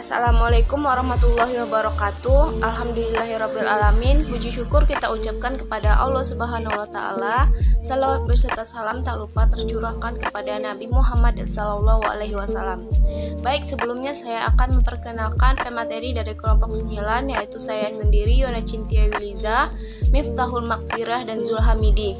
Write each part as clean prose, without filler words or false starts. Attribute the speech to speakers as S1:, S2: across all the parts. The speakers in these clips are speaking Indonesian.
S1: Assalamualaikum warahmatullahi wabarakatuh. Alhamdulillahirrabbilalamin. Puji syukur kita ucapkan kepada Allah Subhanahu wa Ta'ala. Salawat beserta salam tak lupa tercurahkan kepada Nabi Muhammad SAW. Baik, sebelumnya saya akan memperkenalkan pemateri dari kelompok 9, yaitu saya sendiri, Yona Cintia Wiliza, Miftahul Makfirah, dan Zulhamidi.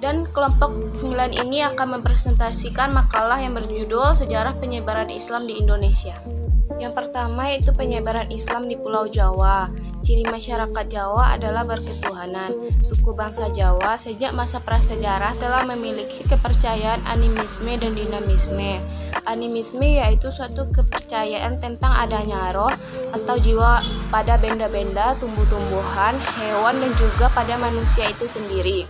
S1: Dan kelompok 9 ini akan mempresentasikan makalah yang berjudul Sejarah Penyebaran Islam di Indonesia. Yang pertama yaitu penyebaran Islam di Pulau Jawa. Ciri masyarakat Jawa adalah berketuhanan. Suku bangsa Jawa sejak masa prasejarah telah memiliki kepercayaan animisme dan dinamisme. Animisme yaitu suatu kepercayaan tentang adanya roh atau jiwa pada benda-benda, tumbuh-tumbuhan, hewan, dan juga pada manusia itu sendiri.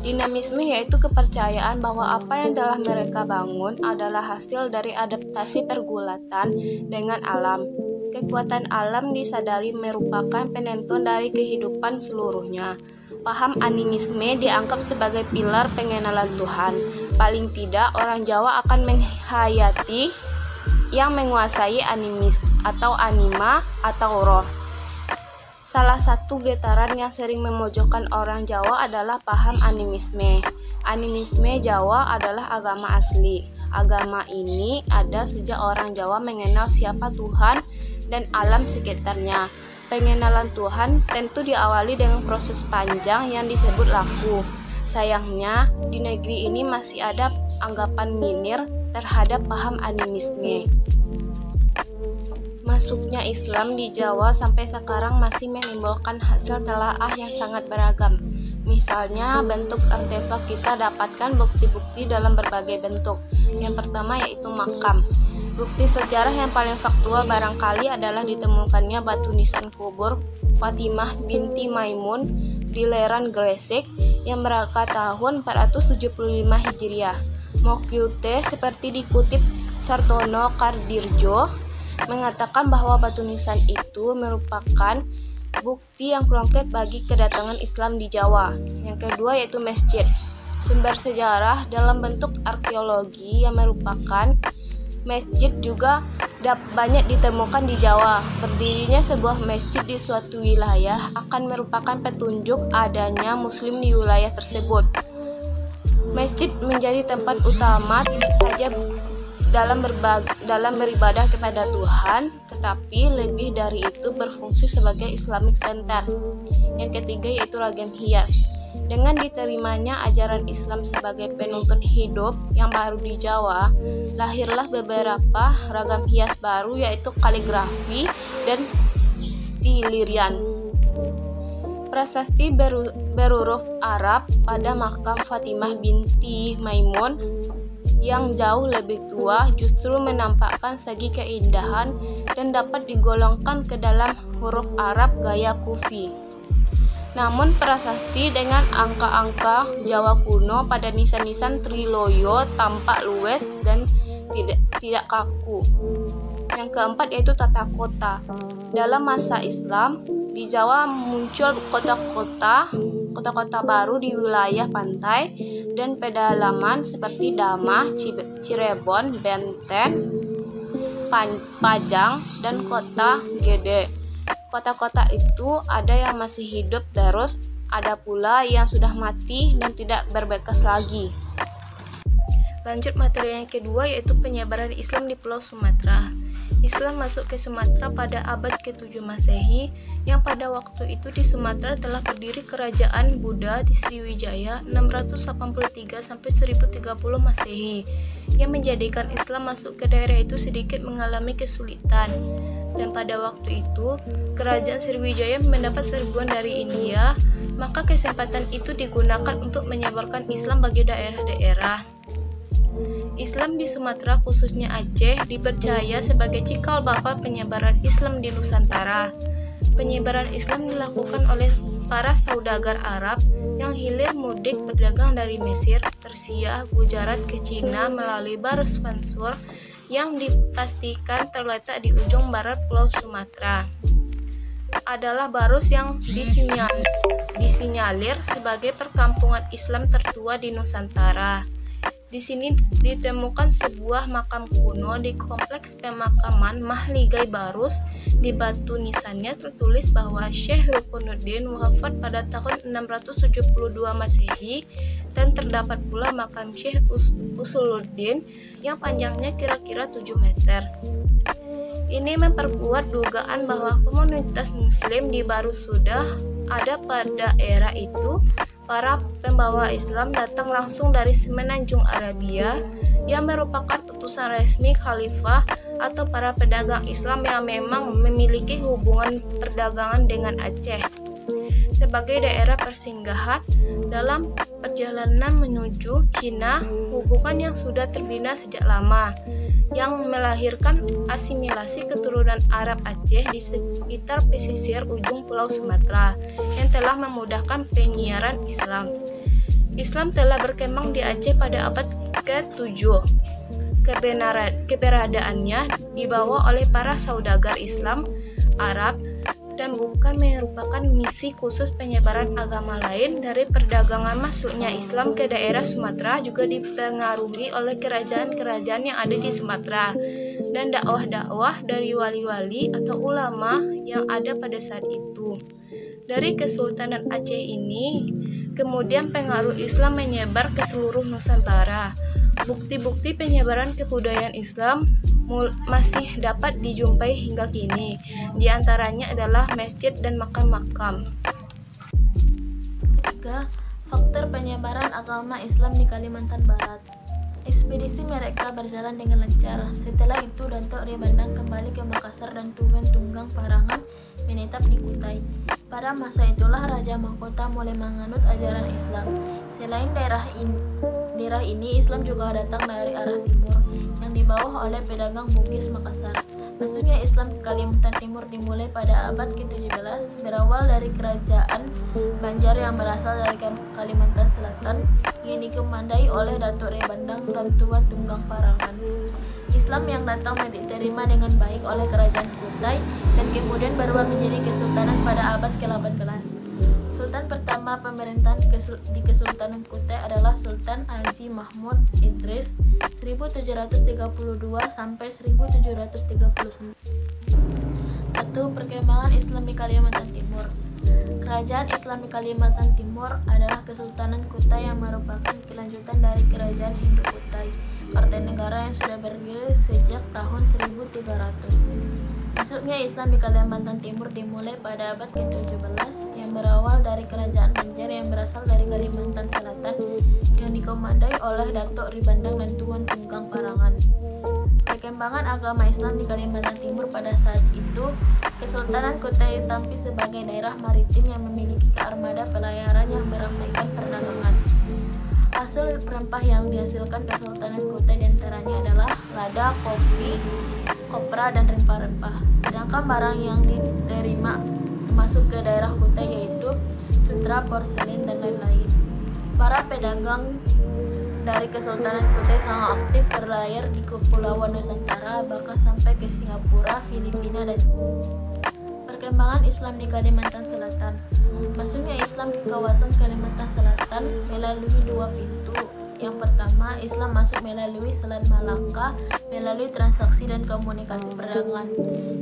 S1: Dinamisme yaitu kepercayaan bahwa apa yang telah mereka bangun adalah hasil dari adaptasi pergulatan dengan alam. Kekuatan alam disadari merupakan penentu dari kehidupan seluruhnya. Paham animisme dianggap sebagai pilar pengenalan Tuhan. Paling tidak orang Jawa akan menghayati yang menguasai animis atau anima atau roh. Salah satu getaran yang sering memojokkan orang Jawa adalah paham animisme. Animisme Jawa adalah agama asli. Agama ini ada sejak orang Jawa mengenal siapa Tuhan dan alam sekitarnya. Pengenalan Tuhan tentu diawali dengan proses panjang yang disebut laku. Sayangnya, di negeri ini masih ada anggapan minir terhadap paham animisme. Masuknya Islam di Jawa sampai sekarang masih menimbulkan hasil telaah yang sangat beragam. Misalnya, bentuk artefak kita dapatkan bukti-bukti dalam berbagai bentuk. Yang pertama yaitu makam. Bukti sejarah yang paling faktual barangkali adalah ditemukannya batu nisan kubur Fatimah binti Maimun di Leran Gresik yang berangkat tahun 475 Hijriah. Mokyute seperti dikutip Sartono Kardirjo mengatakan bahwa batu nisan itu merupakan bukti yang konkret bagi kedatangan Islam di Jawa. Yang kedua yaitu masjid. Sumber sejarah dalam bentuk arkeologi yang merupakan masjid juga banyak ditemukan di Jawa. Berdirinya sebuah masjid di suatu wilayah akan merupakan petunjuk adanya muslim di wilayah tersebut. Masjid menjadi tempat utama tidak saja dalam beribadah kepada Tuhan, tetapi lebih dari itu berfungsi sebagai Islamic Center. Yang ketiga yaitu ragam hias. Dengan diterimanya ajaran Islam sebagai penuntun hidup yang baru di Jawa, lahirlah beberapa ragam hias baru yaitu kaligrafi dan stilirian. Prasasti berhuruf Arab pada makam Fatimah binti Maimun yang jauh lebih tua justru menampakkan segi keindahan dan dapat digolongkan ke dalam huruf Arab gaya Kufi. Namun prasasti dengan angka-angka Jawa kuno pada nisan-nisan Triloyo tampak luwes dan tidak kaku. Yang keempat yaitu tata kota. Dalam masa Islam di Jawa muncul kota-kota baru di wilayah pantai dan pedalaman seperti Damah, Cirebon, Benten, Pajang, dan Kota Gede. Kota-kota itu ada yang masih hidup terus, ada pula yang sudah mati dan tidak berbekas lagi. Lanjut materi yang kedua yaitu penyebaran Islam di Pulau Sumatera. Islam masuk ke Sumatera pada abad ke-7 Masehi, yang pada waktu itu di Sumatera telah berdiri kerajaan Buddha di Sriwijaya 683 sampai 1030 Masehi, yang menjadikan Islam masuk ke daerah itu sedikit mengalami kesulitan. Dan pada waktu itu, kerajaan Sriwijaya mendapat serbuan dari India, maka kesempatan itu digunakan untuk menyebarkan Islam bagi daerah-daerah. Islam di Sumatera khususnya Aceh dipercaya sebagai cikal bakal penyebaran Islam di Nusantara. Penyebaran Islam dilakukan oleh para saudagar Arab yang hilir mudik berdagang dari Mesir, Persia, Gujarat ke Cina melalui Barus Mansur yang dipastikan terletak di ujung barat Pulau Sumatera. Adalah Barus yang disinyalir sebagai perkampungan Islam tertua di Nusantara. Di sini ditemukan sebuah makam kuno di kompleks pemakaman Mahligai Barus. Di batu nisannya tertulis bahwa Syekh Rukunuddin wafat pada tahun 672 Masehi, dan terdapat pula makam Syekh Usuluddin yang panjangnya kira-kira 7 meter. Ini memperkuat dugaan bahwa komunitas muslim di Barus sudah ada pada era itu. Para pembawa Islam datang langsung dari semenanjung Arabia yang merupakan utusan resmi khalifah atau para pedagang Islam yang memang memiliki hubungan perdagangan dengan Aceh sebagai daerah persinggahan dalam perjalanan menuju Cina, hubungan yang sudah terbina sejak lama, yang melahirkan asimilasi keturunan Arab Aceh di sekitar pesisir ujung Pulau Sumatera yang telah memudahkan penyiaran Islam. Islam telah berkembang di Aceh pada abad ke-7. Keberadaannya dibawa oleh para saudagar Islam Arab dan bukan merupakan misi khusus penyebaran agama lain. Dari perdagangan masuknya Islam ke daerah Sumatera juga dipengaruhi oleh kerajaan-kerajaan yang ada di Sumatera dan dakwah-dakwah dari wali-wali atau ulama yang ada pada saat itu. Dari Kesultanan Aceh ini, kemudian pengaruh Islam menyebar ke seluruh Nusantara. Bukti-bukti penyebaran kebudayaan Islam masih dapat dijumpai hingga kini. Di antaranya adalah masjid dan makam-makam.
S2: Ketiga, faktor penyebaran agama Islam di Kalimantan Barat. Ekspedisi mereka berjalan dengan lancar. Setelah itu Datuk Ri Bandang kembali ke Makassar dan Tuan Tunggang Parangan menetap di Kutai. Pada masa itulah Raja Mahkota mulai menganut ajaran Islam. Selain daerah ini, Islam juga datang dari arah timur yang dibawa oleh pedagang Bugis Makassar. Masuknya Islam ke Kalimantan Timur dimulai pada abad ke-17, berawal dari kerajaan Banjar yang berasal dari Kalimantan Selatan yang dikomandai oleh Datuk Ri Bandang dan Tuan Tunggang Parangan. Islam yang datang diterima dengan baik oleh kerajaan Kutai dan kemudian berubah menjadi kesultanan pada abad ke-18. Sultan pertama pemerintahan di Kesultanan Kutai adalah Sultan Haji Mahmud Idris 1732 sampai 1739. 1. Perkembangan Islam di Kalimantan Timur. Kerajaan Islam di Kalimantan Timur adalah Kesultanan Kutai yang merupakan kelanjutan dari Kerajaan Hindu Kutai, partai negara yang sudah berdiri sejak tahun 1300. Masuknya Islam di Kalimantan Timur dimulai pada abad ke-17 yang berawal dari kerajaan Banjar yang berasal dari Kalimantan Selatan yang dikomandai oleh Datuk Ri Bandang dan Tuan Tunggang Parangan. Perkembangan agama Islam di Kalimantan Timur pada saat itu, Kesultanan Kutai tampil sebagai daerah maritim yang memiliki armada pelayaran yang meramaikan perdagangan. Hasil rempah yang dihasilkan Kesultanan Kutai diantaranya adalah lada, kopi, kopra, dan rempah-rempah. Sedangkan barang yang diterima masuk ke daerah Kutai yaitu sutra, porselen, dan lain-lain. Para pedagang dari Kesultanan Kutai sangat aktif berlayar di Kepulauan Nusantara, bahkan sampai ke Singapura, Filipina, dan perkembangan Islam di Kalimantan Selatan. Masuknya Islam ke kawasan Kalimantan Selatan melalui dua pintu. Yang pertama, Islam masuk melalui Selat Malaka melalui transaksi dan komunikasi perdagangan.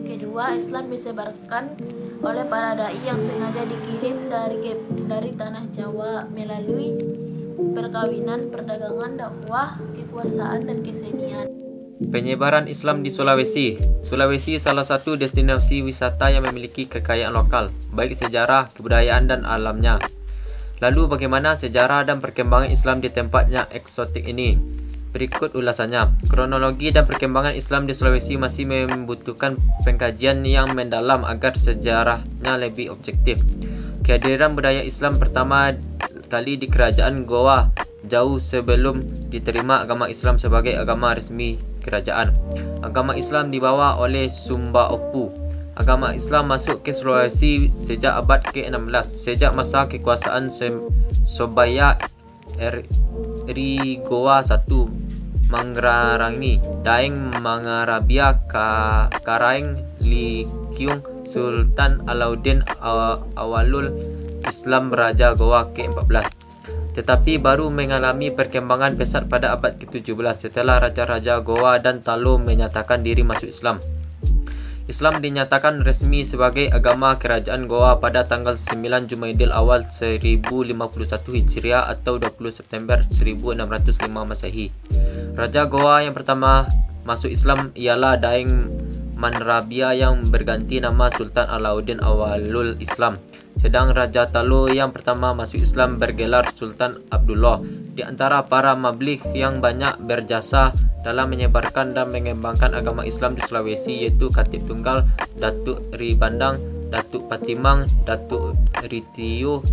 S2: Kedua, Islam disebarkan oleh para dai yang sengaja dikirim dari tanah Jawa melalui perkawinan, perdagangan, dakwah, kekuasaan, dan kesenian.
S3: Penyebaran Islam di Sulawesi. Sulawesi salah satu destinasi wisata yang memiliki kekayaan lokal, baik sejarah, kebudayaan, dan alamnya. Lalu bagaimana sejarah dan perkembangan Islam di tempatnya eksotik ini? Berikut ulasannya. Kronologi dan perkembangan Islam di Sulawesi masih membutuhkan pengkajian yang mendalam agar sejarahnya lebih objektif. Kehadiran budaya Islam pertama kali di kerajaan Goa jauh sebelum diterima agama Islam sebagai agama resmi kerajaan. Agama Islam dibawa oleh Sumba Opu. Agama Islam masuk ke Sulawesi sejak abad ke-16, sejak masa kekuasaan Sobaya Eri Goa I Manggrarangi Daeng Mangarabia Karaeng Likyung Sultan Alauddin Awalul Islam Raja Goa ke-14. tetapi baru mengalami perkembangan pesat pada abad ke-17 setelah raja-raja Goa dan Talo menyatakan diri masuk Islam. Islam dinyatakan resmi sebagai agama kerajaan Goa pada tanggal 9 Jumaidil Awal 1051 Hijriah atau 20 September 1605 Masehi. Raja Goa yang pertama masuk Islam ialah Daeng Manrabia yang berganti nama Sultan Alauddin Awalul Islam. Sedang Raja Talo yang pertama masuk Islam bergelar Sultan Abdullah. Di antara para mabligh yang banyak berjasa dalam menyebarkan dan mengembangkan agama Islam di Sulawesi yaitu Khatib Tunggal Datuk Ri Bandang, Datuk Patimang, Datuk Ri Tiro,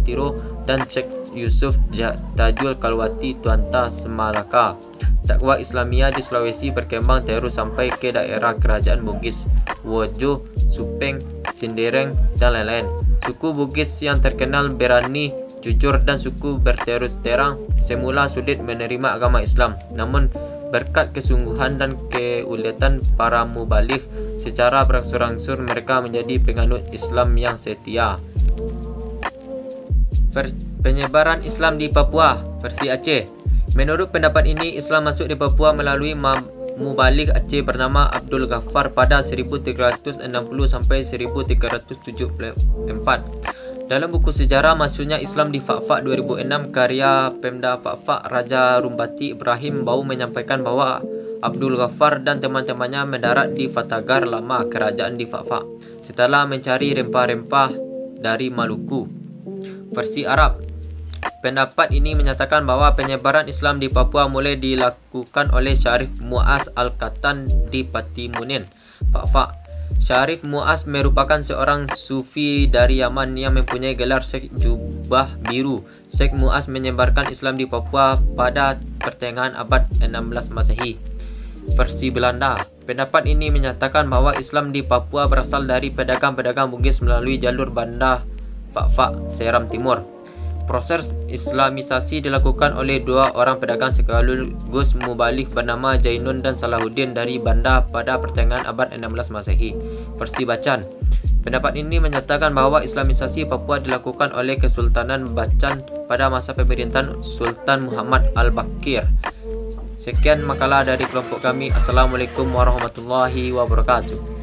S3: dan Sheikh Yusuf Tajul Kalwati Tuanta Semalaka. Dakwah Islamiyah di Sulawesi berkembang terus sampai ke daerah kerajaan Bugis, Wojo, Supeng, Sindereng, dan lain-lain. Suku Bugis yang terkenal berani, jujur, dan suku berterus terang semula sulit menerima agama Islam. Namun berkat kesungguhan dan keuletan para mubaligh, secara berangsur-angsur mereka menjadi penganut Islam yang setia. Penyebaran Islam di Papua versi Aceh. Menurut pendapat ini, Islam masuk di Papua melalui mubaligh Aceh bernama Abdul Ghaffar pada 1360 sampai 1374. Dalam buku sejarah masuknya Islam di Fakfak 2006 karya Pemda Fakfak, Raja Rumbati Ibrahim Bau menyampaikan bahwa Abdul Ghaffar dan teman-temannya mendarat di Fatagar Lama, kerajaan di Fakfak, setelah mencari rempah-rempah dari Maluku. Versi Arab. Pendapat ini menyatakan bahwa penyebaran Islam di Papua mulai dilakukan oleh Syarif Muaz Al-Katan di Patimunin, Fakfak. Syarif Muaz merupakan seorang sufi dari Yaman yang mempunyai gelar Syekh Jubah Biru. Syekh Muaz menyebarkan Islam di Papua pada pertengahan abad 16 Masehi. Versi Belanda. Pendapat ini menyatakan bahwa Islam di Papua berasal dari pedagang-pedagang Bugis melalui jalur Banda Fakfak, Seram Timur. Proses Islamisasi dilakukan oleh dua orang pedagang sekaligus mubaligh bernama Jainun dan Salahuddin dari Banda pada pertengahan abad 16 Masehi. Versi Bacan. Pendapat ini menyatakan bahwa Islamisasi Papua dilakukan oleh Kesultanan Bacan pada masa pemerintahan Sultan Muhammad Al-Bakir. Sekian makalah dari kelompok kami. Assalamualaikum warahmatullahi wabarakatuh.